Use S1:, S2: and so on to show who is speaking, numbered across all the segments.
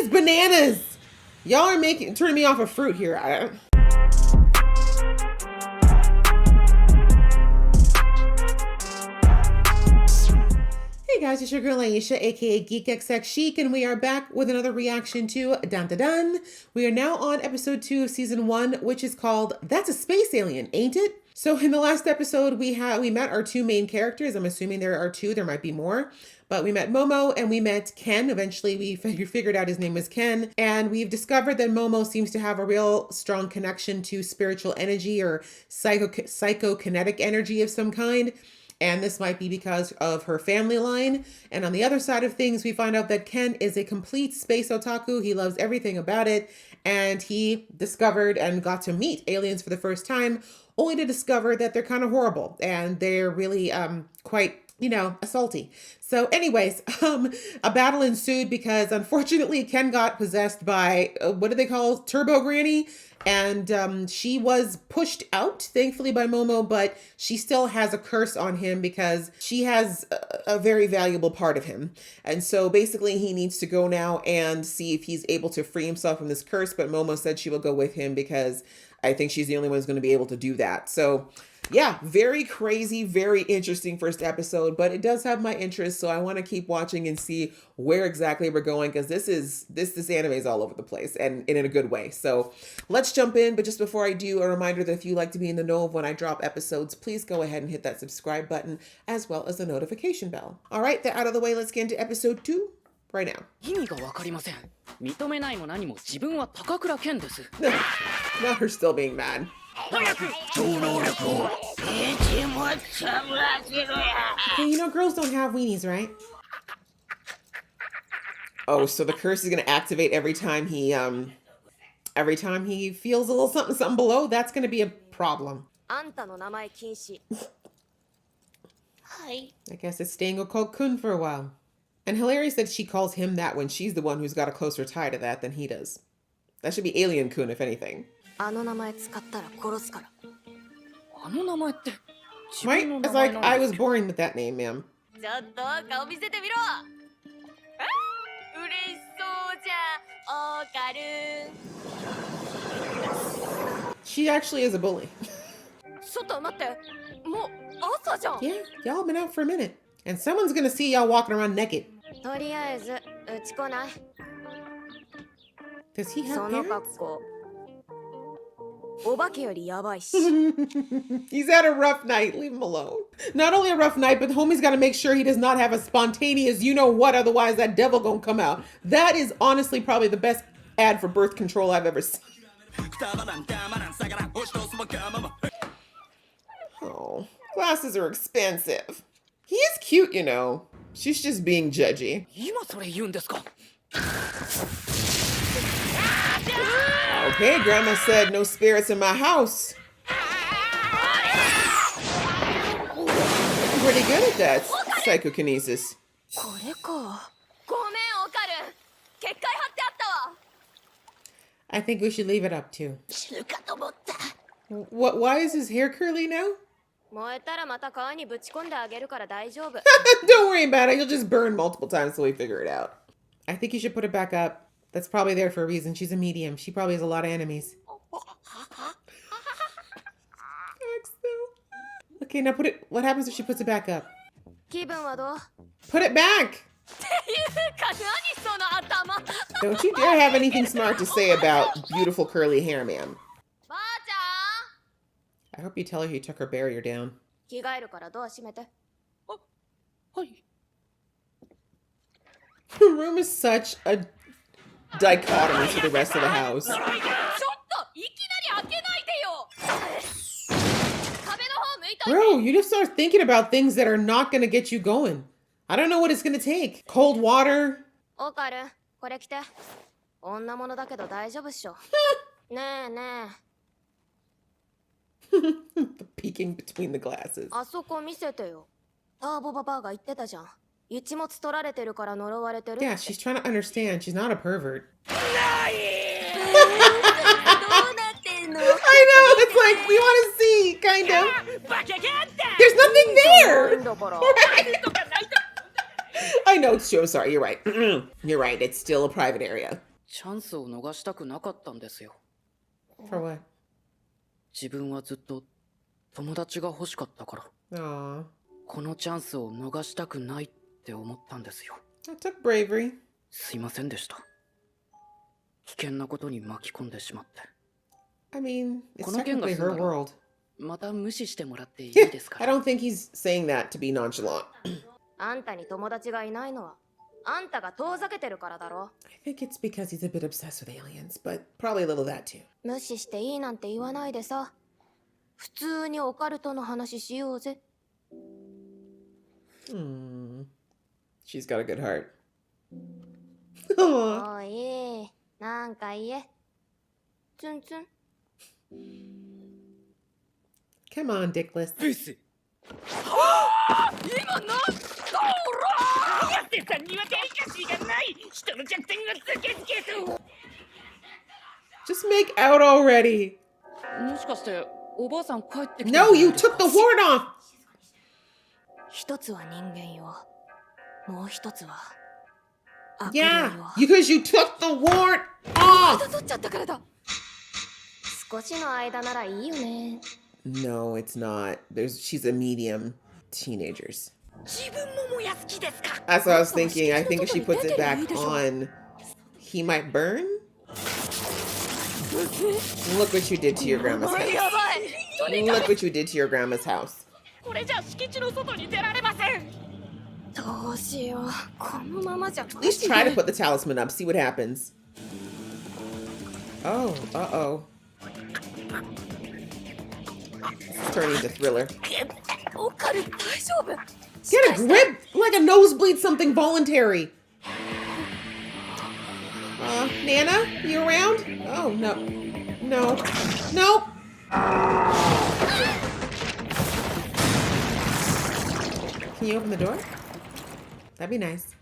S1: these bananas? Y'all are turning me off of fruit here. Hey guys, it's your girl Aisha, aka GeekXX Chic, and we are back with another reaction to dandadan. We are now on episode 2 of season 1, which is called That's a Space Alien, Ain't It? So in the last episode, we met our two main characters. I'm assuming there are two, there might be more. But we met Momo and we met Ken. Eventually we figured out his name was Ken. And we've discovered that Momo seems to have a real strong connection to spiritual energy or psychokinetic energy of some kind. And this might be because of her family line. And on the other side of things, we find out that Ken is a complete space otaku. He loves everything about it. And he discovered and got to meet aliens for the first time, only to discover that they're kind of horrible. And they're really quite, assaulty. So anyways, a battle ensued because unfortunately Ken got possessed by, what do they call Turbo Granny? And she was pushed out, thankfully, by Momo, but she still has a curse on him because she has a very valuable part of him. And so basically he needs to go now and see if he's able to free himself from this curse. But Momo said she will go with him because I think she's the only one who's going to be able to do that. So yeah, very crazy, very interesting first episode, but it does have my interest. So I want to keep watching and see where exactly we're going, because this anime is all over the place and in a good way. So let's jump in. But just before I do, a reminder that if you like to be in the know of when I drop episodes, please go ahead and hit that subscribe button as well as the notification bell. All right, that out of the way, let's get into episode 2 right now. Not her still being mad. Hey, girls don't have weenies, right? Oh, so the curse is going to activate every time he feels a little something below. That's going to be a problem. I guess it's staying called Kun for a while. And hilarious that she calls him that when she's the one who's got a closer tie to that than he does. That should be Alien Kun, if anything. Right? It's like, I was born with that name, ma'am. She actually is a bully. Yeah, y'all been out for a minute. And someone's gonna see y'all walking around naked. Does he have parents? He's had a rough night. Leave him alone. Not only a rough night, but the homie's got to make sure he does not have a spontaneous you-know-what, otherwise that devil gonna come out. That is honestly probably the best ad for birth control I've ever seen. Oh, glasses are expensive. He is cute, She's just being judgy. Okay, Grandma said no spirits in my house. Pretty good at that, psychokinesis. I think we should leave it up to. What? Why is his hair curly now? Don't worry about it. You'll just burn multiple times till we figure it out. I think you should put it back up. That's probably there for a reason. She's a medium. She probably has a lot of enemies. Okay, now put it... What happens if she puts it back up? Put it back! Don't you dare have anything smart to say about beautiful curly hair, ma'am. I hope you tell her you took her barrier down. The room is such a dichotomy to the rest of the house. Bro, you just start thinking about things that are not going to get you going. I don't know what it's going to take. Cold water. The peeking between the glasses. Yeah, she's trying to understand. She's not a pervert. I know, it's like, we want to see, kind of. There's nothing there. I know, it's true. I'm sorry, you're right. You're right, it's still a private area.
S2: チャンスを逃したくなかったんですよ。
S1: For what?
S2: 自分はずっと友達が欲しかったから。
S1: Aw.
S2: このチャンスを逃したくないって思ったんですよ。
S1: That took bravery.
S2: すいませんでした。危険なことに巻き込んでしまって。
S1: I mean, it's
S2: この件が
S1: technically
S2: 済ん
S1: her
S2: だら
S1: world.
S2: また無視してもらっていいですか
S1: I
S2: ら。
S1: don't think he's saying that to be nonchalant.
S3: あんたに友達がいないのはあんたが遠ざけてるからだろ。
S1: I think it's because he's a bit obsessed with aliens, but probably a little that too.
S3: 無視していいなんて言わないでさ。普通にオカルトの話しようぜ。
S1: She's got a good heart. Aw.
S3: おい、なんか言え。ツンツン。
S1: Come on, Dickless.
S2: 今なんだやってさんにはデリカシーがない。人の弱点がつけつけと。
S1: Just make out already.
S2: もしかしておばあさん帰ってきた
S1: No, you took the horn off.
S3: 一つは人間よ。もう一つは悪霊
S1: Yeah,
S3: よ。
S1: because you took the horn off.
S3: 取っちゃったからだ。少しの間ならいいよね。
S1: No, it's not. She's a medium. Teenagers.
S2: 自分も燃やす気ですか
S1: That's what I was thinking. I think if she puts it back on, he might burn. Look what you did to your grandma's house.
S3: やばい。
S1: Look what you did to your grandma's house.
S2: これじゃ敷地の外に出られません。
S3: どうしよう。このままじゃ。
S1: At least try to put the talisman up. See what happens. Oh, uh-oh. It's turning into Thriller.
S3: オカル大丈夫。
S1: Get a grip! Like a nosebleed something voluntary. Nana? You around? Oh, no. No. No! Can you open the door? That'd be nice.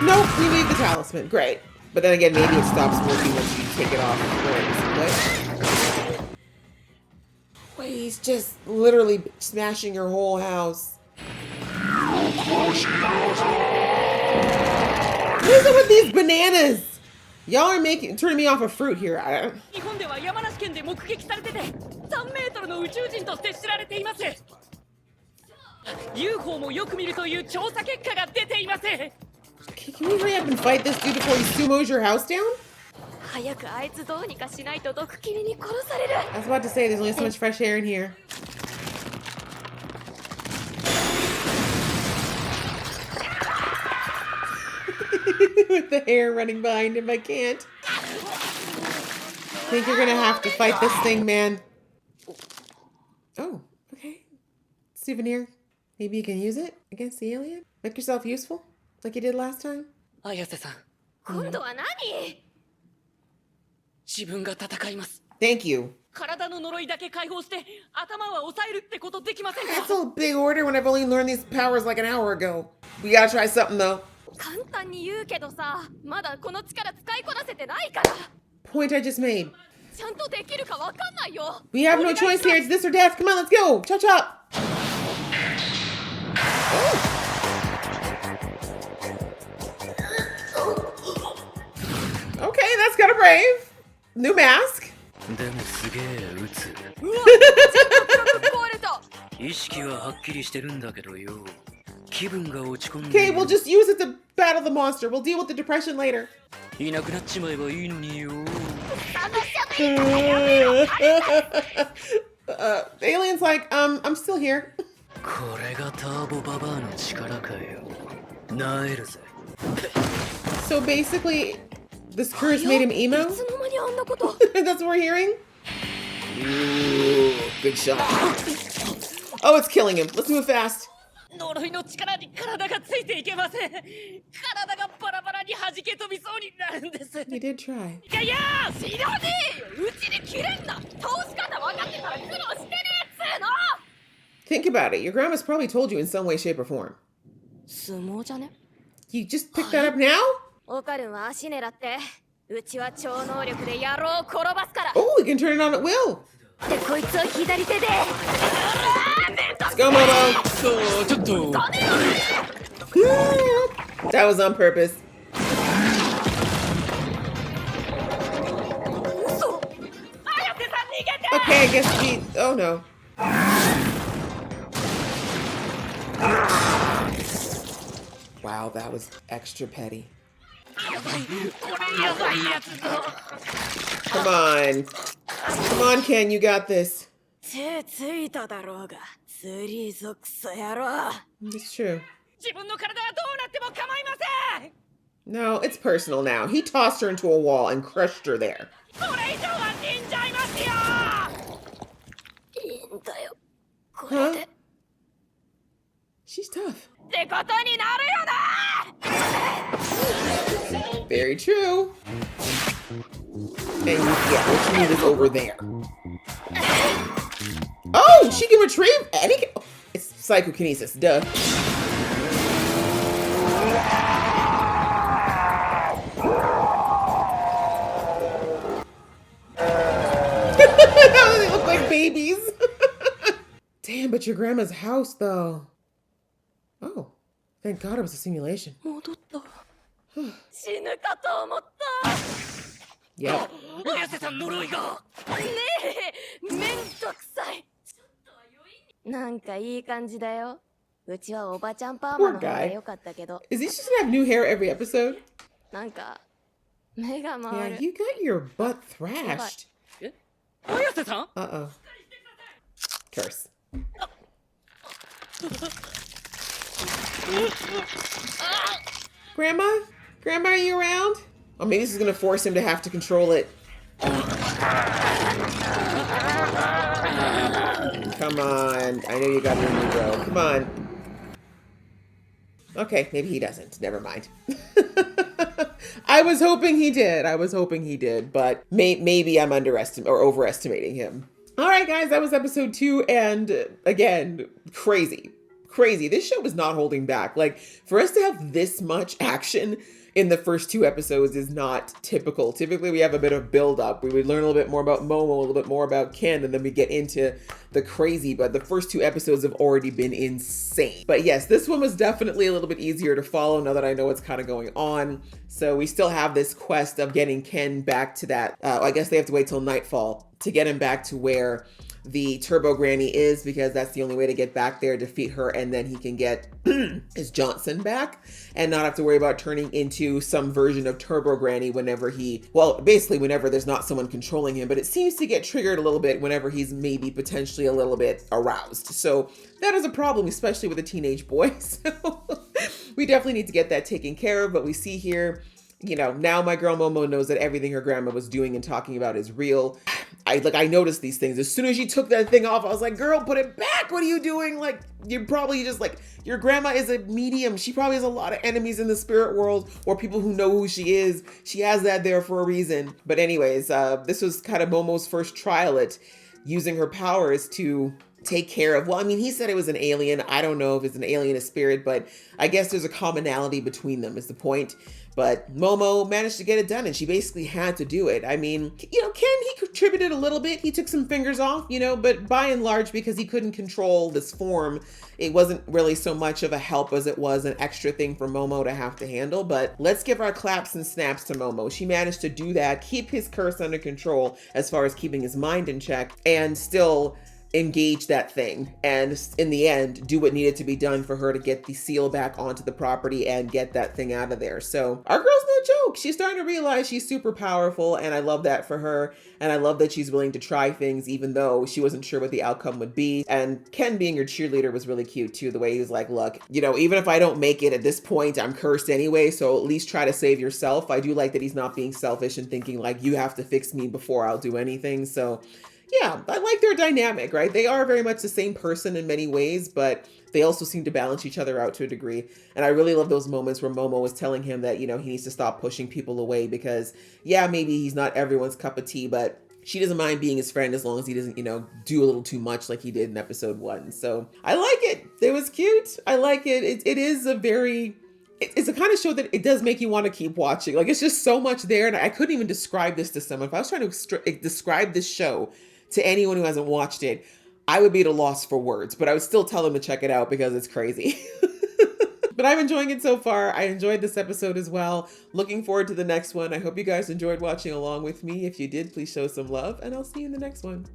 S1: Nope, we leave the talisman. Great. But then again, maybe it stops working once you take it off. Wait, he's just literally smashing your whole house. What is it with these bananas? Y'all are turning me off of fruit here.
S2: 日本では山梨県で目撃されてて、3メートルの宇宙人として知られています。UFO もよく見るという調査結果が出ています。
S1: Can we hurry up and fight this dude before he sumos your house down?
S3: 早くあいつどうにかしないと毒斬りに殺される。
S1: I was about to say, there's only so much fresh air in here. With the hair running behind him, I can't. I think you're gonna have to fight this thing, man. Oh, okay. Souvenir. Maybe you can use it against the alien? Make yourself useful? Like you did last time?
S2: 綾瀬さん、
S3: 今度は何？
S2: 自分が戦います。
S1: Thank you.
S2: 体の呪いだけ解放して頭は抑えるってことできませんか
S1: That's a big order when I've only learned these powers like an hour ago. We gotta try something though.
S3: 簡単に言うけどさ、まだこの力使いこなせてないから。
S1: Point I just made.
S3: ちゃんとできるかわかんないよ。
S1: We have no choice here. It's this or death. Come on, let's go. Chop chop. Okay, that's kind of brave. New mask.
S4: でもすげえ撃つ。
S3: うわ、壊れた。
S4: 意識ははっきりしてるんだけどよ。気分が落ち込んで
S1: Okay, we'll just use it to battle the monster. We'll deal with the depression later.
S4: いなくなっちまえばいいのによ。
S1: Alien's like, I'm still here.
S4: これがターボババアの力かよ。なえるぜ。
S1: So basically, this curse made him emo?
S3: いつの間にあんなこと。
S1: That's what we're hearing? Ooh, good shot. Oh, it's killing him. Let's move fast.
S2: 呪いの力に体がついていけません。体がバラバラに弾け飛びそうになるんです。
S1: He did try.
S2: いやいや、知らねえよ。うちに切れんな。倒し方分かってたら苦労してねえっつうの。
S1: Think about it. Your grandma's probably told you in some way, shape, or form.
S3: 相撲じゃね？
S1: You just picked that up now?
S3: オカルンは足狙って。うちは超能力で野郎を転ばすから。
S1: Oh, we can turn it on at will.
S3: でこいつを左手で。
S1: Let's go, Momo.
S4: ちょっと。
S1: That was on purpose. Okay, I guess we... Oh, no. Wow, that was extra petty. Come on. Come on, Ken, you got this. It's true. No, it's personal now. He tossed her into a wall and crushed her there. Huh? She's tough. Very true. And yeah, what you need is over there. Oh, she can retrieve any... It's psychokinesis, duh. They look like babies. Damn, but your grandma's house, though. Oh, thank God it was a simulation. Yep. Poor guy. Is he just gonna have new hair every episode? Yeah, you got your butt thrashed. Uh-oh. Curse. Grandma? Grandma, are you around? Oh, maybe this is gonna force him to have to control it. Come on. I know you got your new bro. Come on. Okay, maybe he doesn't. Never mind. I was hoping he did. I was hoping he did, but maybe I'm underestimating or overestimating him. All right, guys, that was episode 2, and again, crazy. This show is not holding back. Like, for us to have this much action in the first 2 episodes is not typical. Typically, we have a bit of build-up. We would learn a little bit more about Momo, a little bit more about Ken, and then we get into the crazy. But the first 2 episodes have already been insane. But yes, this one was definitely a little bit easier to follow now that I know what's kind of going on. So we still have this quest of getting Ken back to that. I guess they have to wait till nightfall to get him back to where the Turbo Granny is, because that's the only way to get back there, defeat her, and then he can get his Johnson back and not have to worry about turning into some version of Turbo Granny whenever basically whenever there's not someone controlling him. But it seems to get triggered a little bit whenever he's maybe potentially a little bit aroused. So that is a problem, especially with a teenage boy. So we definitely need to get that taken care of. But we see here, you know, now my girl Momo knows that everything her grandma was doing and talking about is real. I noticed these things. As soon as she took that thing off, I was like, girl, put it back. What are you doing? Like, you're probably just like, your grandma is a medium. She probably has a lot of enemies in the spirit world, or people who know who she is. She has that there for a reason. But anyways, this was kind of Momo's first trial at using her powers to take care of, well, I mean, he said it was an alien. I don't know if it's an alien, a spirit, but I guess there's a commonality between them is the point. But Momo managed to get it done, and she basically had to do it. I mean, you know, Ken, he contributed a little bit. He took some fingers off, you know, but by and large, because he couldn't control this form, it wasn't really so much of a help as it was an extra thing for Momo to have to handle. But let's give our claps and snaps to Momo. She managed to do that, keep his curse under control as far as keeping his mind in check, and still engage that thing, and in the end do what needed to be done for her to get the seal back onto the property and get that thing out of there. So our girl's no joke. She's starting to realize she's super powerful, and I love that for her. And I love that she's willing to try things even though she wasn't sure what the outcome would be. And Ken being your cheerleader was really cute too, the way he was like, look, you know, even if I don't make it at this point, I'm cursed anyway, so at least try to save yourself. I do like that he's not being selfish and thinking like, you have to fix me before I'll do anything. So yeah, I like their dynamic, right? They are very much the same person in many ways, but they also seem to balance each other out to a degree. And I really love those moments where Momo was telling him that, you know, he needs to stop pushing people away because, yeah, maybe he's not everyone's cup of tea, but she doesn't mind being his friend as long as he doesn't, you know, do a little too much like he did in episode 1. So I like it. It was cute. I like it. It is a very... It's the kind of show that it does make you want to keep watching. Like, it's just so much there. And I couldn't even describe this to someone. If I was trying to describe this show to anyone who hasn't watched it, I would be at a loss for words, but I would still tell them to check it out because it's crazy. But I'm enjoying it so far. I enjoyed this episode as well. Looking forward to the next one. I hope you guys enjoyed watching along with me. If you did, please show some love, and I'll see you in the next one.